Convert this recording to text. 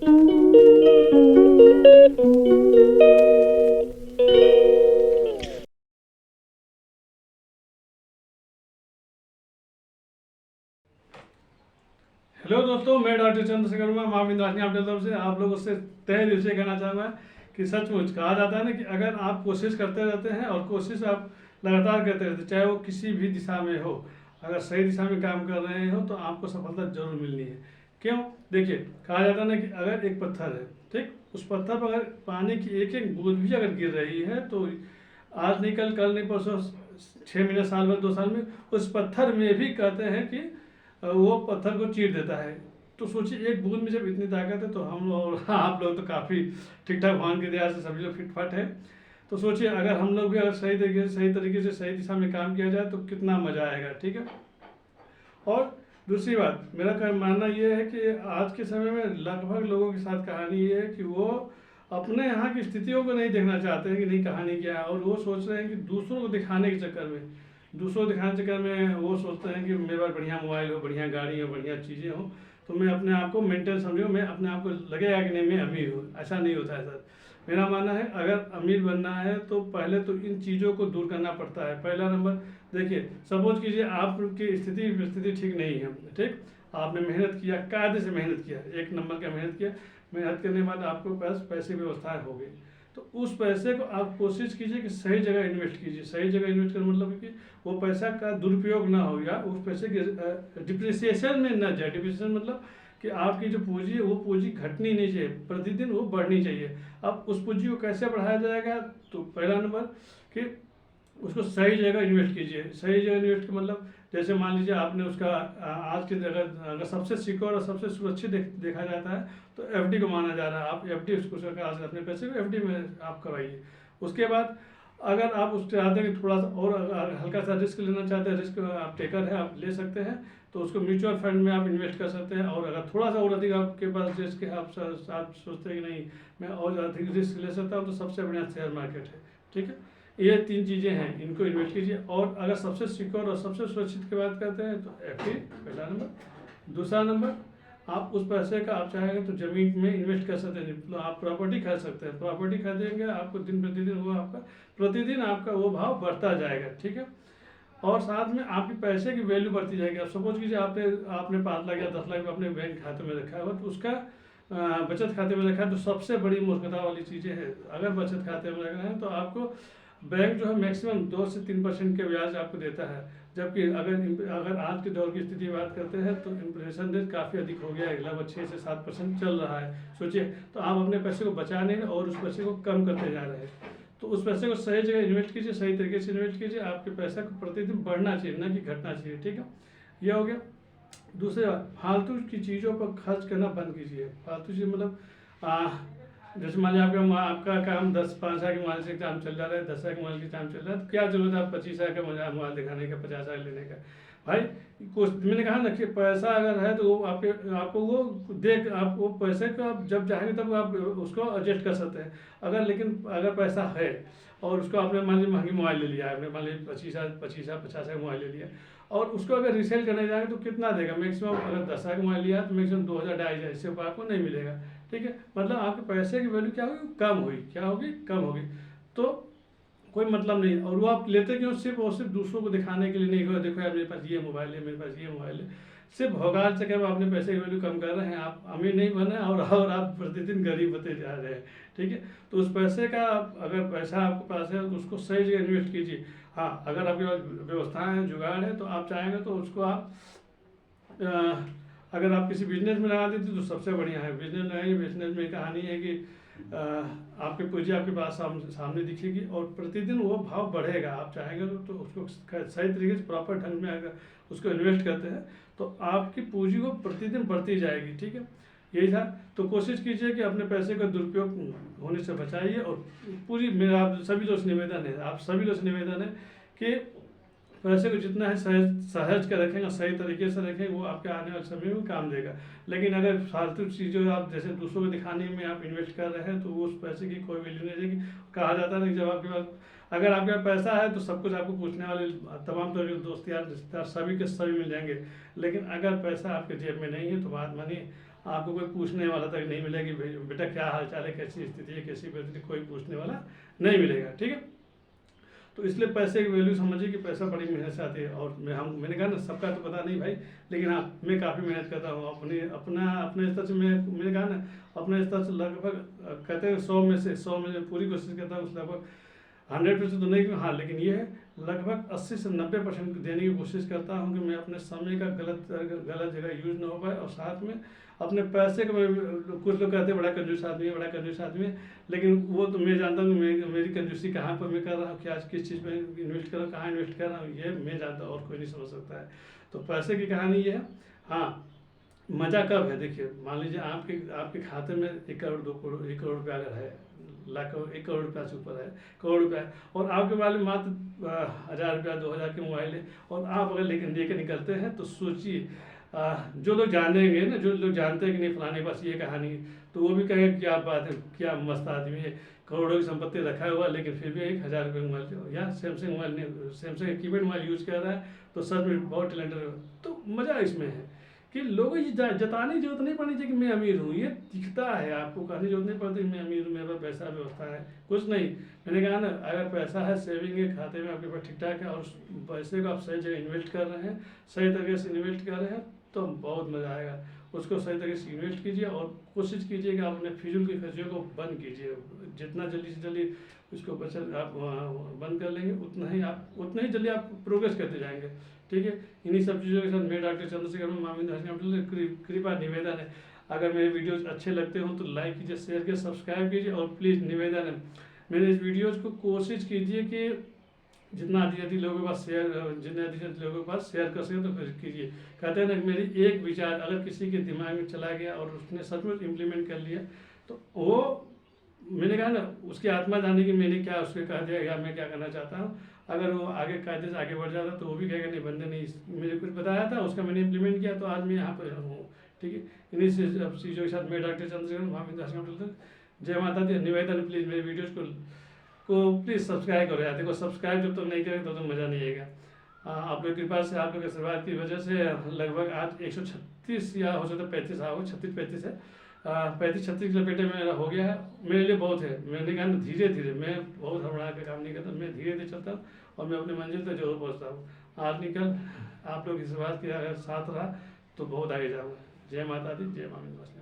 Hello दोस्तों, मैं doctor Chandrashekhar Verma माँ विंध्यवासिनी आपकी तरफ से आप लोगों से तहे दिल से कहना चाहूँगा कि सचमुच कहा जाता है ना कि अगर आप कोशिश करते रहते हैं और कोशिश आप लगातार करते रहते हैं, चाहे वो किसी भी दिशा में हो, अगर सही दिशा में काम कर रहे हो तो आपको सफलता जरूर मिलनी है। क्यों? देखिए, कहा जाता है ना कि अगर एक पत्थर है, ठीक, उस पत्थर पर अगर पानी की एक एक बूंद भी अगर गिर रही है तो आज नहीं कल, कल नहीं परसों, 6 महीने, साल भर, 2 साल में उस पत्थर में भी कहते हैं कि वो पत्थर को चीर देता है। तो सोचिए, एक बूंद में जब इतनी ताकत है तो हम और आप लोग तो काफ़ी ठीक ठाक, भगवान की दया से सभी लोग फिट फाट है। तो सोचिए, अगर हम लोग भी अगर सही तरीके से सही दिशा में काम किया जाए तो कितना मज़ा आएगा। ठीक है। और दूसरी बात, मेरा मानना ये है कि आज के समय में लगभग लोगों के साथ कहानी ये है कि वो अपने यहाँ की स्थितियों को नहीं देखना चाहते हैं कि नहीं कहानी क्या है, और वो सोच रहे हैं कि दूसरों को दिखाने के चक्कर में, दूसरों को दिखाने के चक्कर में वो सोचते हैं कि मेरे पास बढ़िया मोबाइल हो, बढ़िया गाड़ी हो, बढ़िया चीज़ें हो, तो मैं अपने आप को मेंटेन समझूँ, मैं अपने आप को लगेगा कि नहीं मैं अमीर हूँ। ऐसा नहीं होता है सर। मेरा मानना है अगर अमीर बनना है तो पहले तो इन चीज़ों को दूर करना पड़ता है। पहला नंबर, देखिए, सपोज कीजिए आपकी स्थिति परिस्थिति ठीक नहीं है, ठीक, आपने मेहनत किया, कायदे से मेहनत किया, एक नंबर का मेहनत किया, मेहनत करने के बाद आपके पास पैसे की व्यवस्था हो गई, तो उस पैसे को आप कोशिश कीजिए कि सही जगह इन्वेस्ट कीजिए। सही जगह इन्वेस्ट करने मतलब कि वो पैसा का दुरुपयोग ना हो, या उस पैसे के डिप्रिसिएशन में ना जाए। डिप्रिसिएशन मतलब कि आपकी जो पूंजी है वो पूंजी घटनी नहीं चाहिए, प्रतिदिन वो बढ़नी चाहिए। अब उस पूंजी को कैसे बढ़ाया जाएगा? तो पहला नंबर कि उसको सही जगह इन्वेस्ट कीजिए। सही जगह इन्वेस्ट का मतलब, जैसे मान लीजिए आपने उसका आज की जगह अगर सबसे सिक्योर और सबसे सुरक्षित देखा जाता है तो एफडी को माना जा रहा है। आप एफडी उसको सरकार अपने पैसे को एफडी में आप करवाइए। उसके बाद अगर आप उस चाहते हैं कि थोड़ा सा और हल्का सा रिस्क लेना चाहते हैं, रिस्क आप टेकर है, आप ले सकते हैं, तो उसको म्यूचुअल फंड में आप इन्वेस्ट कर सकते हैं। और अगर थोड़ा सा और अधिक आपके पास रिस्क है, आप सोचते हैं कि नहीं मैं और अधिक रिस्क ले सकता हूँ, तो सबसे बढ़िया शेयर मार्केट है। ठीक है। ये 3 चीज़ें हैं, इनको इन्वेस्ट कीजिए। और अगर सबसे सिक्योर और सबसे सुरक्षित की बात करते हैं तो एफडी पहला नंबर। दूसरा नंबर, आप उस पैसे का आप चाहेंगे तो ज़मीन में इन्वेस्ट कर सकते हैं, मतलब आप प्रॉपर्टी खरीद सकते हैं। प्रॉपर्टी खरीदेंगे आपको दिन प्रतिदिन वो भाव बढ़ता जाएगा। ठीक है। और साथ में आपके पैसे की वैल्यू बढ़ती जाएगी। अब सपोज कीजिए आपने आपने 5 लाख या 10 लाख अपने बैंक खाते में रखा है, तो उसका बचत खाते में रखा है, तो सबसे बड़ी मूर्खता वाली चीज़ें हैं। अगर बचत खाते में रखना है तो आपको बैंक जो है मैक्सिमम 2 से 3% के ब्याज आपको देता है, जबकि अगर आज के दौर की स्थिति की बात करते हैं तो इन्फ्लेशन रेट काफ़ी अधिक हो गया है, लगभग 6 से 7% चल रहा है। सोचिए, तो आप अपने पैसे को बचा नहीं और उस पैसे को कम करते जा रहे हैं। तो उस पैसे को सही जगह इन्वेस्ट कीजिए, सही तरीके से इन्वेस्ट कीजिए। आपके पैसा को प्रतिदिन बढ़ना चाहिए, ना कि घटना चाहिए। ठीक है। यह हो गया। दूसरी बात, फालतू की चीज़ों पर खर्च करना बंद कीजिए। फालतू चीज़ मतलब जैसे मान लीजिए आपका काम 5 लाख के मोबाइल से काम चल रहा है, 10 लाख के मोबाइल के काम चल रहा है, तो क्या जरूरत है आप 25 लाख का मोबाइल दिखाने का, 50 लाख लेने का? भाई, मैंने कहा ना कि पैसा अगर है तो वो आपको वो देख, आप वो पैसे को आप जब चाहेंगे तब आप उसको एडजस्ट कर सकते हैं। अगर पैसा है और उसको आपने मान लीजिए महंगी मोबाइल ले लिया है, आपने मान लीजिए 25 लाख 50 लाख मोबाइल ले लिया, और उसको अगर रीसेल करने जाएंगे तो कितना देगा? मैक्सिमम अगर 10 लाख मोबाइल लिया तो मैक्सिमम 2,000 2,500, इससे ऊपर आपको नहीं मिलेगा। ठीक है। मतलब आपके पैसे की वैल्यू क्या होगी? कम हुई। क्या होगी? कम होगी। तो कोई मतलब नहीं। और वो आप लेते क्यों? सिर्फ और सिर्फ दूसरों को दिखाने के लिए नहीं। देखो यार, मेरे पास ये मोबाइल है, मेरे पास ये मोबाइल है। सिर्फ भोगाल चक्कर में अपने पैसे की वैल्यू कम कर रहे हैं। आप अमीर नहीं बने और आप प्रतिदिन गरीब होते जा रहे हैं। ठीक है। तो उस पैसे का अगर पैसा आपके पास है तो उसको सही जगह इन्वेस्ट कीजिए। हाँ, अगर आपके पास व्यवस्थाएँ हैं, जुगाड़ है, तो आप चाहेंगे तो उसको आप अगर आप किसी बिजनेस में लगा देते तो सबसे बढ़िया है। बिजनेस लगाइए। बिजनेस में कहानी है कि आपकी पूंजी आपके पास सामने दिखेगी और प्रतिदिन वो भाव बढ़ेगा। आप चाहेंगे तो उसको सही तरीके से प्रॉपर ढंग में अगर उसको इन्वेस्ट करते हैं तो आपकी पूंजी को प्रतिदिन बढ़ती जाएगी। ठीक है। यही था। तो कोशिश कीजिए कि अपने पैसे का दुरुपयोग होने से बचाइए। और पूरी मेरा आप सभी लोग से निवेदन है कि पैसे को जितना है सहज के रखेंगे, सही तरीके से रखेंगे, वो आपके आने वाले समय में काम देगा। लेकिन अगर फालतू चीज़ों आप जैसे दूसरों को दिखाने में आप इन्वेस्ट कर रहे हैं तो वो उस पैसे की कोई वैल्यू नहीं रहेगी। कहा जाता है ना कि जब आपके पास अगर आपके पास पैसा है तो सब कुछ आपको पूछने वाले तमाम तरह के दोस्त यार रिश्तेदार सभी के सभी मिल जाएंगे। लेकिन अगर पैसा आपके जेब में नहीं है तो बात मानिए आपको कोई पूछने वाला तक नहीं मिलेगा कि बेटा क्या हाल चाल है, कैसी स्थिति है, कैसी परिस्थिति, कोई पूछने वाला नहीं मिलेगा। ठीक है, तो इसलिए पैसे की वैल्यू समझिए कि पैसा बड़ी मेहनत से आती है। और मैंने कहा ना, सबका तो पता नहीं भाई, लेकिन हाँ मैं काफ़ी मेहनत करता हूँ अपने स्तर से। मैंने कहा ना, अपने स्तर से लगभग कहते हैं 100 में से पूरी कोशिश करता हूँ, लगभग 100% तो नहीं, हाँ, लेकिन ये है लगभग 80 से 90% देने की कोशिश करता हूँ कि मैं अपने समय का गलत जगह यूज ना हो पाए। और साथ में अपने पैसे को कुछ लोग कहते हैं बड़ा कंजूस आदमी है, बड़ा कंजूस आदमी है, लेकिन वो तो मैं जानता हूँ कि मेरी कंजूसी कहाँ पर मैं कर रहा हूँ, क्या किस चीज़ में इन्वेस्ट कर रहा हूँ, कहाँ इन्वेस्ट कर रहा हूँ, ये मैं जानता हूँ और कोई नहीं समझ सकता है। तो पैसे की कहानी ये है। हाँ, मज़ा कब है, देखिए मान लीजिए आपके आपके खाते में 1 करोड़ 2 करोड़ 1 करोड़ रुपया अगर है, लाख 1 करोड़ रुपया से ऊपर है, करोड़ रुपया है, और आपके वाले मात्र 1000 रुपया 2000 के मोबाइल है, और आप अगर लेके निकलते हैं, तो सोचिए जो लोग जानेंगे ना, जो लोग जानते हैं कि नहीं फलाने के पास ये कहानी है, तो वो भी कहेंगे क्या बात है, क्या मस्त आदमी है, करोड़ों की संपत्ति रखा हुआ, लेकिन फिर भी 1000 रुपये मोबाइल या Samsung mobile, Samsung keypad mobile use कर रहा है, तो सच में बहुत टैलेंटेड है। तो मज़ा इसमें है कि लोगों को ये जताने की जरूरत नहीं पड़नी चाहिए कि मैं अमीर हूँ, ये दिखता है, आपको कहने की जरूरत नहीं पड़ती कि मैं अमीर हूँ, मेरे पास पैसा व्यवस्था है, कुछ नहीं। मैंने कहा ना, अगर पैसा है, सेविंग है, खाते में आपके पास ठीक ठाक है, और उस पैसे को आप सही जगह इन्वेस्ट कर रहे हैं, सही तरीके से इन्वेस्ट कर रहे हैं, तो बहुत मज़ा आएगा। उसको सही तरीके से इन्वेस्ट कीजिए और कोशिश कीजिए कि आप अपने फिजूल की खर्चों को बंद कीजिए। जितना जल्दी से जल्दी उसको बचत आप बंद कर लेंगे, उतना ही जल्दी आप प्रोग्रेस करते जाएंगे। ठीक है, इन्हीं सब चीज़ों के साथ मैं डॉक्टर चंद्रशेखर माविंद कृपा निवेदन है, अगर मेरे वीडियोस अच्छे लगते हों तो लाइक कीजिए, शेयर कीजिए, सब्सक्राइब कीजिए, और प्लीज़ निवेदन है मेरे इस वीडियोस को कोशिश कीजिए कि जितना अधिक लोगों के पास जितने अधिक लोगों के पास शेयर कर सके तो फिर कीजिए। कहते हैं ना, मेरी एक विचार अगर किसी के दिमाग में चला गया और उसने सचमुच इम्प्लीमेंट कर लिया, तो वो, मैंने कहा ना, उसकी आत्मा जाने की मैंने क्या उसके कह दिया या मैं क्या करना चाहता हूँ। अगर वो आगे कायदे से आगे बढ़ जाता तो वो भी कहेगा नहीं, बंदे ने मुझे कुछ बताया था, उसका मैंने इम्प्लीमेंट किया, तो आज मैं यहाँ पर हूँ। ठीक है, इन्हीं चीज़ों के साथ मैं डॉक्टर चंद्रशेखर महाविंद, जय माता दी। निवेदन प्लीज़ मेरे वीडियोज़ को प्लीज़ सब्सक्राइब करो यार। देखो, सब्सक्राइब जब तक नहीं करेंगे तब तक मज़ा नहीं आएगा। आप लोग की कृपा से, आप लोग के आशीर्वाद की वजह से लगभग आज 136 या हो सकता है 35 हो, 36-35 है, 35-36 लपेटे में मेरा हो गया है। मेरे लिए बहुत है। मैंने कहा धीरे धीरे, मैं बहुत हड़बड़ा के काम नहीं करता, मैं धीरे धीरे चलता हूँ और मैं अपनी मंजिल तक जरूर पहुँचता हूँ। आज निकल आप लोग इस बात के अगर साथ रहा तो बहुत आगे जाऊँगा। जय माता दी, जय माँ विंध्यवासिनी।